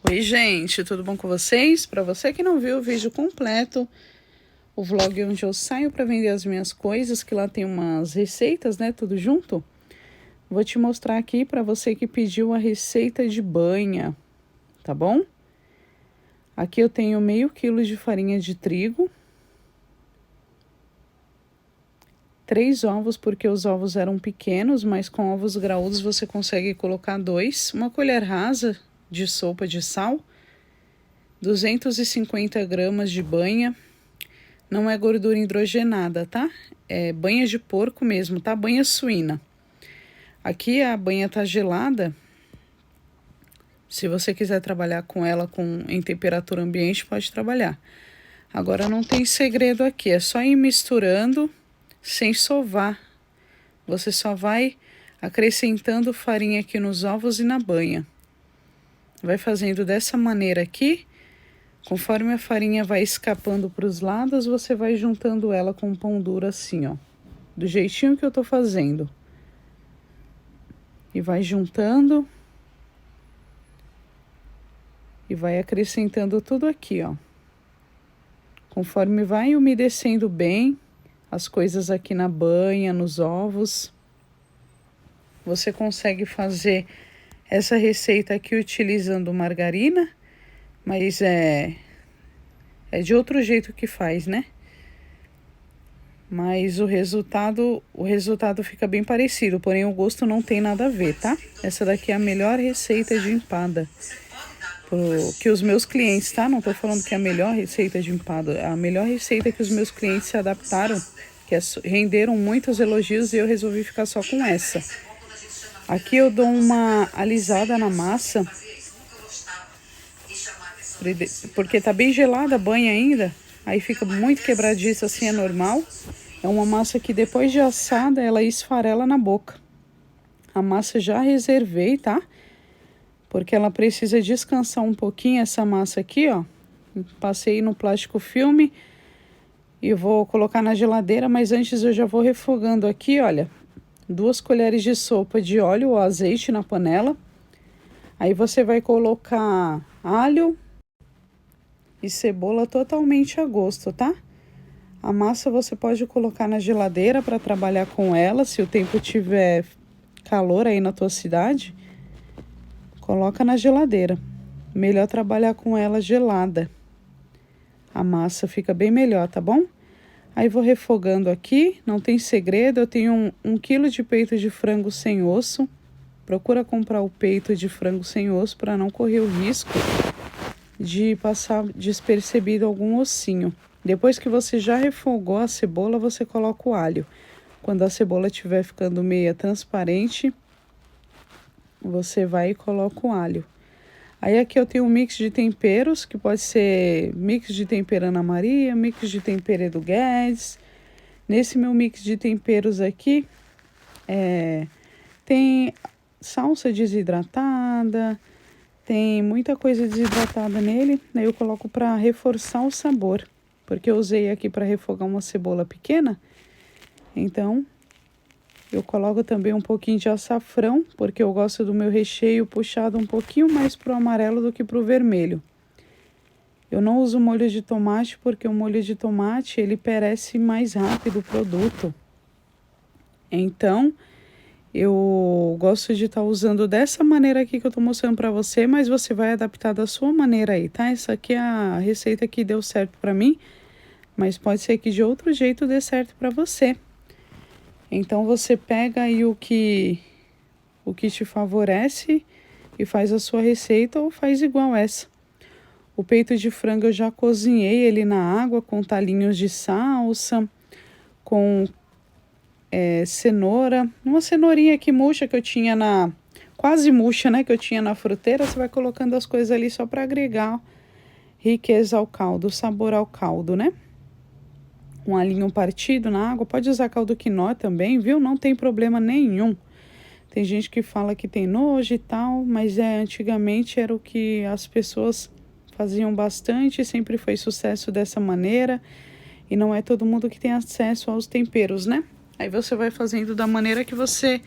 Oi, gente, tudo bom com vocês? Para você que não viu o vídeo completo, o vlog onde eu saio para vender as minhas coisas, que lá tem umas receitas, né, tudo junto. Vou te mostrar aqui para você que pediu a receita de banha, tá bom? Aqui eu tenho meio quilo de farinha de trigo, 3 ovos, porque os ovos eram pequenos, mas com ovos graúdos você consegue colocar 2, uma colher rasa de sopa de sal, 250 gramas de banha, não é gordura hidrogenada, tá? É banha de porco mesmo, tá? Banha suína. Aqui a banha tá gelada. Se você quiser trabalhar com ela em temperatura ambiente, pode trabalhar. Agora não tem segredo aqui, é só ir misturando sem sovar. Você só vai acrescentando farinha aqui nos ovos e na banha. Vai fazendo dessa maneira aqui. Conforme a farinha vai escapando para os lados, você vai juntando ela com o pão duro assim, ó. Do jeitinho que eu tô fazendo. E vai juntando. E vai acrescentando tudo aqui, ó. Conforme vai umedecendo bem as coisas aqui na banha, nos ovos, você consegue fazer essa receita aqui utilizando margarina, mas é de outro jeito que faz, né? Mas o resultado fica bem parecido, porém o gosto não tem nada a ver, tá? Essa daqui é a melhor receita de empada que os meus clientes, tá? Não tô falando que é a melhor receita de empada, é a melhor receita que os meus clientes se adaptaram, que renderam muitos elogios e eu resolvi ficar só com essa. Aqui eu dou uma alisada na massa, porque tá bem gelada a banha ainda, aí fica muito quebradiça assim, é normal. É uma massa que depois de assada, ela esfarela na boca. A massa já reservei, tá? Porque ela precisa descansar um pouquinho, essa massa aqui, ó. Passei no plástico filme e vou colocar na geladeira, mas antes eu já vou refogando aqui, olha. 2 colheres de sopa de óleo ou azeite na panela. Aí você vai colocar alho e cebola totalmente a gosto, tá? A massa você pode colocar na geladeira para trabalhar com ela, se o tempo tiver calor aí na tua cidade. Coloca na geladeira. Melhor trabalhar com ela gelada. A massa fica bem melhor, tá bom? Aí vou refogando aqui, não tem segredo, eu tenho 1 quilo de peito de frango sem osso. Procura comprar o peito de frango sem osso para não correr o risco de passar despercebido algum ossinho. Depois que você já refogou a cebola, você coloca o alho. Quando a cebola estiver ficando meia transparente, você vai e coloca o alho. Aí aqui eu tenho um mix de temperos, que pode ser mix de tempero Ana Maria, mix de tempero Edu Guedes. Nesse meu mix de temperos aqui, tem salsa desidratada, tem muita coisa desidratada nele. Daí eu coloco para reforçar o sabor, porque eu usei aqui para refogar uma cebola pequena. Então, eu coloco também um pouquinho de açafrão, porque eu gosto do meu recheio puxado um pouquinho mais pro amarelo do que pro vermelho. Eu não uso molho de tomate, porque o molho de tomate, ele perece mais rápido o produto. Então, eu gosto de estar usando dessa maneira aqui que eu tô mostrando para você, mas você vai adaptar da sua maneira aí, tá? Essa aqui é a receita que deu certo para mim, mas pode ser que de outro jeito dê certo para você. Então você pega aí o que te favorece e faz a sua receita ou faz igual essa. O peito de frango eu já cozinhei ele na água com talinhos de salsa, com cenoura, uma cenourinha que murcha que eu tinha quase murcha, né, que eu tinha na fruteira. Você vai colocando as coisas ali só para agregar riqueza ao caldo, sabor ao caldo, né? Um alinho partido na água, pode usar caldo quinó também, viu? Não tem problema nenhum. Tem gente que fala que tem nojo e tal, mas antigamente era o que as pessoas faziam bastante, sempre foi sucesso dessa maneira, e não é todo mundo que tem acesso aos temperos, né? Aí você vai fazendo da maneira que você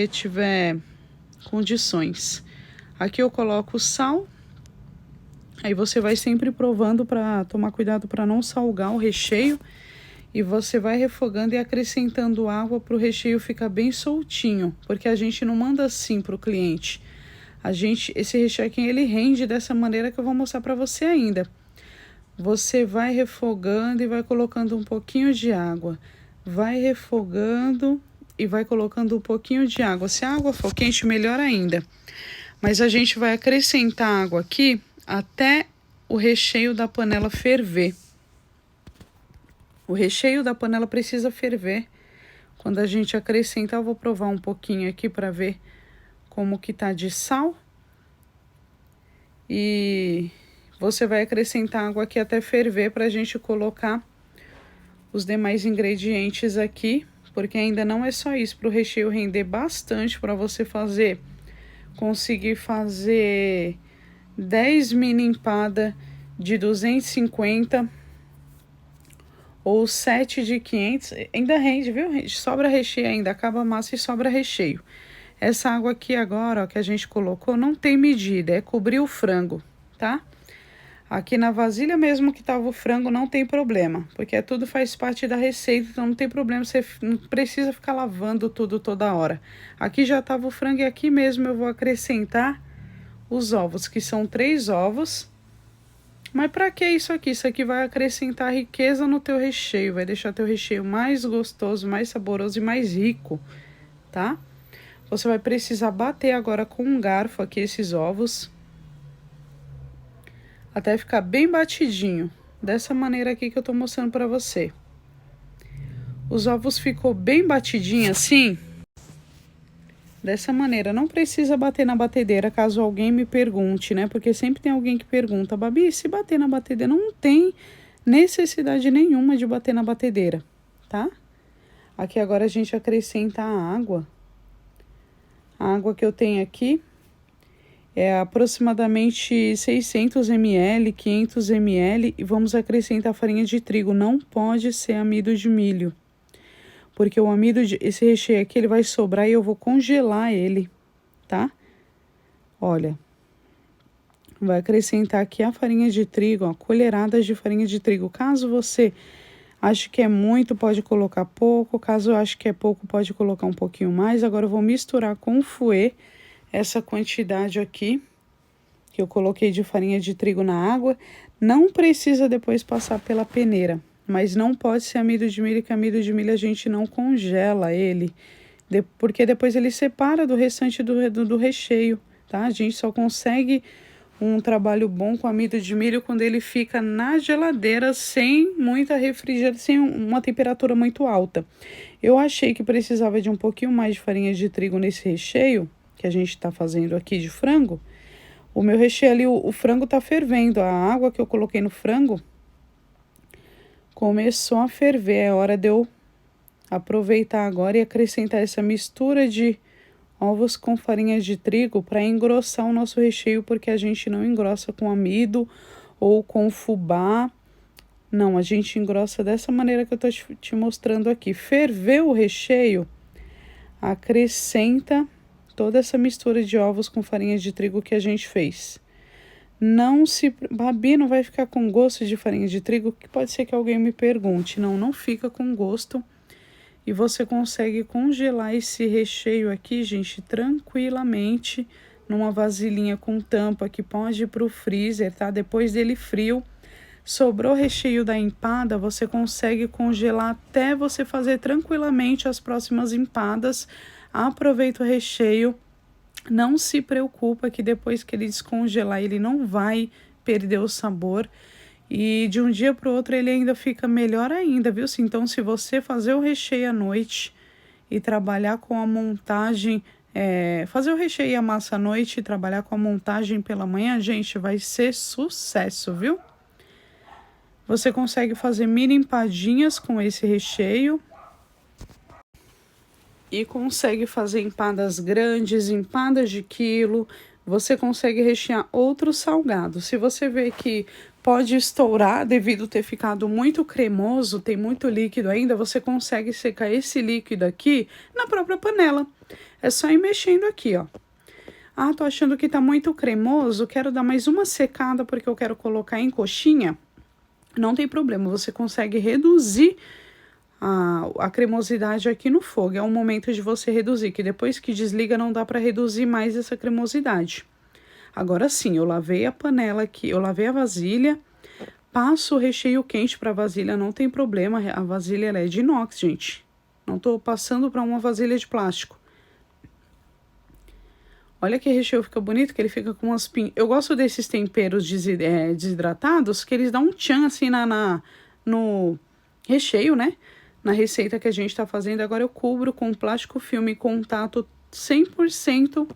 tiver condições. Aqui eu coloco o sal. Aí você vai sempre provando para tomar cuidado para não salgar o recheio. E você vai refogando e acrescentando água para o recheio ficar bem soltinho. Porque a gente não manda assim para o cliente. Esse recheio aqui, ele rende dessa maneira que eu vou mostrar para você ainda. Você vai refogando e vai colocando um pouquinho de água. Vai refogando e vai colocando um pouquinho de água. Se a água for quente, melhor ainda. Mas a gente vai acrescentar água aqui até o recheio da panela ferver. O recheio da panela precisa ferver. Quando a gente acrescentar, eu vou provar um pouquinho aqui para ver como que tá de sal. E você vai acrescentar água aqui até ferver para a gente colocar os demais ingredientes aqui. Porque ainda não é só isso, para o recheio render bastante, para você conseguir fazer 10 mini empada de 250 ou 7 de 500, ainda rende, viu? Sobra recheio ainda, acaba a massa e sobra recheio. Essa água aqui agora, ó, que a gente colocou, não tem medida, é cobrir o frango, tá? Aqui na vasilha mesmo que tava o frango não tem problema, porque tudo faz parte da receita, então não tem problema, você não precisa ficar lavando tudo toda hora. Aqui já tava o frango e aqui mesmo eu vou acrescentar os ovos, que são 3 ovos. Mas para que isso aqui? Isso aqui vai acrescentar riqueza no teu recheio, vai deixar teu recheio mais gostoso, mais saboroso e mais rico, tá? Você vai precisar bater agora com um garfo aqui esses ovos, até ficar bem batidinho, dessa maneira aqui que eu tô mostrando para você. Os ovos ficou bem batidinho assim, dessa maneira. Não precisa bater na batedeira, caso alguém me pergunte, né? Porque sempre tem alguém que pergunta, Babi, se bater na batedeira? Não tem necessidade nenhuma de bater na batedeira, tá? Aqui agora a gente acrescenta a água. A água que eu tenho aqui é aproximadamente 600 ml, 500 ml, e vamos acrescentar farinha de trigo. Não pode ser amido de milho, porque o amido, esse recheio aqui, ele vai sobrar e eu vou congelar ele, tá? Olha, vai acrescentar aqui a farinha de trigo, ó, colheradas de farinha de trigo. Caso você ache que é muito, pode colocar pouco. Caso eu ache que é pouco, pode colocar um pouquinho mais. Agora eu vou misturar com o fouet essa quantidade aqui que eu coloquei de farinha de trigo na água. Não precisa depois passar pela peneira, mas não pode ser amido de milho, que amido de milho a gente não congela ele, porque depois ele separa do restante do recheio, tá? A gente só consegue um trabalho bom com amido de milho quando ele fica na geladeira sem muita refrigeração, sem uma temperatura muito alta. Eu achei que precisava de um pouquinho mais de farinha de trigo nesse recheio que a gente tá fazendo aqui de frango. O meu recheio ali, o frango tá fervendo, a água que eu coloquei no frango começou a ferver. É hora de eu aproveitar agora e acrescentar essa mistura de ovos com farinha de trigo para engrossar o nosso recheio, porque a gente não engrossa com amido ou com fubá. Não, a gente engrossa dessa maneira que eu tô te mostrando aqui. Ferveu o recheio, acrescenta toda essa mistura de ovos com farinha de trigo que a gente fez. Babi, não vai ficar com gosto de farinha de trigo? Que pode ser que alguém me pergunte. Não, não fica com gosto. E você consegue congelar esse recheio aqui, gente, tranquilamente, numa vasilhinha com tampa que pode ir pro freezer, tá? Depois dele frio, sobrou o recheio da empada, você consegue congelar até você fazer tranquilamente as próximas empadas. Aproveita o recheio, não se preocupa que depois que ele descongelar, ele não vai perder o sabor. E de um dia para o outro ele ainda fica melhor ainda, viu? Então, se você fazer o recheio à noite e trabalhar com a montagem, fazer o recheio e a massa à noite e trabalhar com a montagem pela manhã, gente, vai ser sucesso, viu? Você consegue fazer mini empadinhas com esse recheio e consegue fazer empadas grandes, empadas de quilo. Você consegue rechear outros salgados. Se você vê que pode estourar devido a ter ficado muito cremoso, tem muito líquido ainda, você consegue secar esse líquido aqui na própria panela. É só ir mexendo aqui, ó. Ah, tô achando que tá muito cremoso, quero dar mais uma secada porque eu quero colocar em coxinha. Não tem problema, você consegue reduzir a cremosidade aqui no fogo. É o momento de você reduzir, que depois que desliga não dá para reduzir mais essa cremosidade. Agora sim, eu lavei a panela aqui, eu lavei a vasilha, passo o recheio quente para a vasilha, não tem problema, a vasilha ela é de inox, gente. Não tô passando para uma vasilha de plástico. Olha que recheio fica bonito, que ele fica com umas Eu gosto desses temperos desidratados, que eles dão um tchan assim no recheio, né? Na receita que a gente tá fazendo. Agora eu cubro com plástico filme contato 100%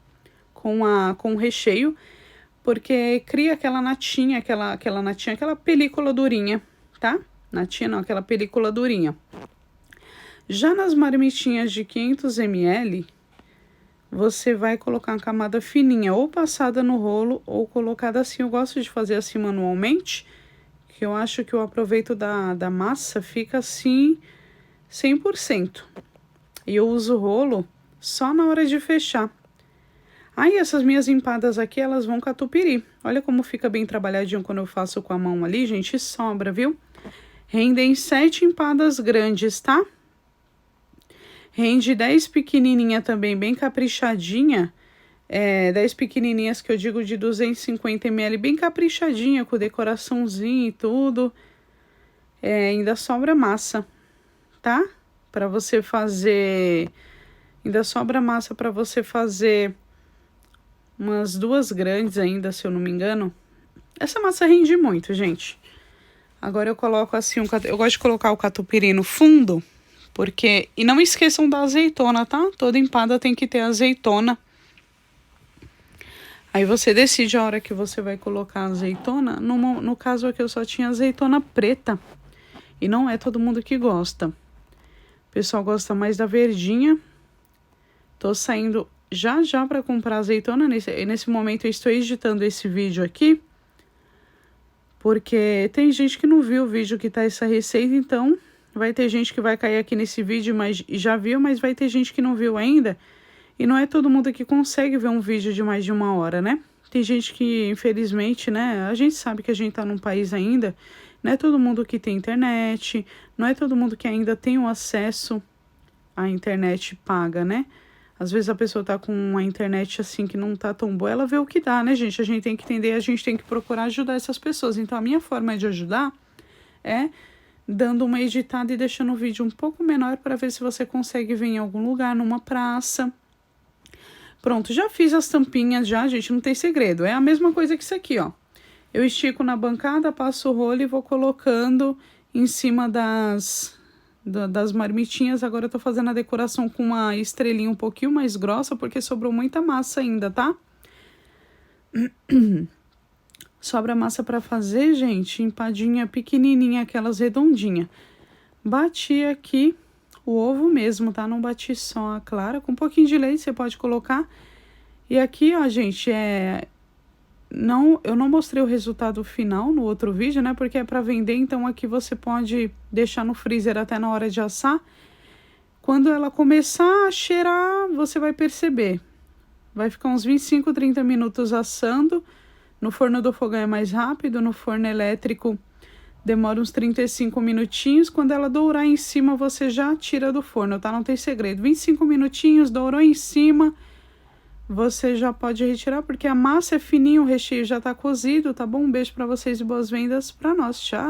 com o recheio, porque cria aquela natinha, aquela película durinha, tá? Natinha não, aquela película durinha. Já nas marmitinhas de 500 ml, você vai colocar uma camada fininha, ou passada no rolo, ou colocada assim. Eu gosto de fazer assim manualmente, que eu acho que o aproveito da massa fica assim 100%. E eu uso o rolo só na hora de fechar. Aí essas minhas empadas aqui, elas vão catupiry. Olha como fica bem trabalhadinho quando eu faço com a mão ali, gente, sobra, viu? Rendem 7 empadas grandes, tá? Rende 10 pequenininha também, bem caprichadinha. 10 pequenininhas que eu digo de 250 ml, bem caprichadinha, com decoraçãozinho e tudo. Ainda sobra massa, tá? Pra você fazer... Ainda sobra massa pra você fazer umas 2 grandes ainda, se eu não me engano. Essa massa rende muito, gente. Agora eu coloco assim, eu gosto de colocar o catupiry no fundo... Porque, e não esqueçam da azeitona, tá? Toda empada tem que ter azeitona. Aí você decide a hora que você vai colocar a azeitona. No caso aqui eu só tinha azeitona preta. E não é todo mundo que gosta. O pessoal gosta mais da verdinha. Tô saindo já para comprar azeitona. Nesse momento eu estou editando esse vídeo aqui. Porque tem gente que não viu o vídeo que tá essa receita, então... Vai ter gente que vai cair aqui nesse vídeo, mas já viu, mas vai ter gente que não viu ainda. E não é todo mundo que consegue ver um vídeo de mais de 1 hora, né? Tem gente que, infelizmente, né? A gente sabe que a gente tá num país ainda. Não é todo mundo que tem internet. Não é todo mundo que ainda tem o acesso à internet paga, né? Às vezes a pessoa tá com uma internet assim que não tá tão boa. Ela vê o que dá, né, gente? A gente tem que entender, a gente tem que procurar ajudar essas pessoas. Então, a minha forma de ajudar é... dando uma editada e deixando o vídeo um pouco menor para ver se você consegue ver em algum lugar, numa praça. Pronto, já fiz as tampinhas já, gente, não tem segredo. É a mesma coisa que isso aqui, ó. Eu estico na bancada, passo o rolo e vou colocando em cima das marmitinhas. Agora eu tô fazendo a decoração com uma estrelinha um pouquinho mais grossa, porque sobrou muita massa ainda, tá? Sobra massa para fazer, gente, empadinha pequenininha, aquelas redondinhas. Bati aqui o ovo mesmo, tá? Não bati só a clara. Com um pouquinho de leite você pode colocar. E aqui, ó, gente, eu não mostrei o resultado final no outro vídeo, né? Porque é para vender, então aqui você pode deixar no freezer até na hora de assar. Quando ela começar a cheirar, você vai perceber. Vai ficar uns 25, 30 minutos assando. No forno do fogão é mais rápido, no forno elétrico demora uns 35 minutinhos. Quando ela dourar em cima, você já tira do forno, tá? Não tem segredo. 25 minutinhos, dourou em cima, você já pode retirar, porque a massa é fininha, o recheio já tá cozido, tá bom? Um beijo pra vocês e boas vendas pra nós. Tchau!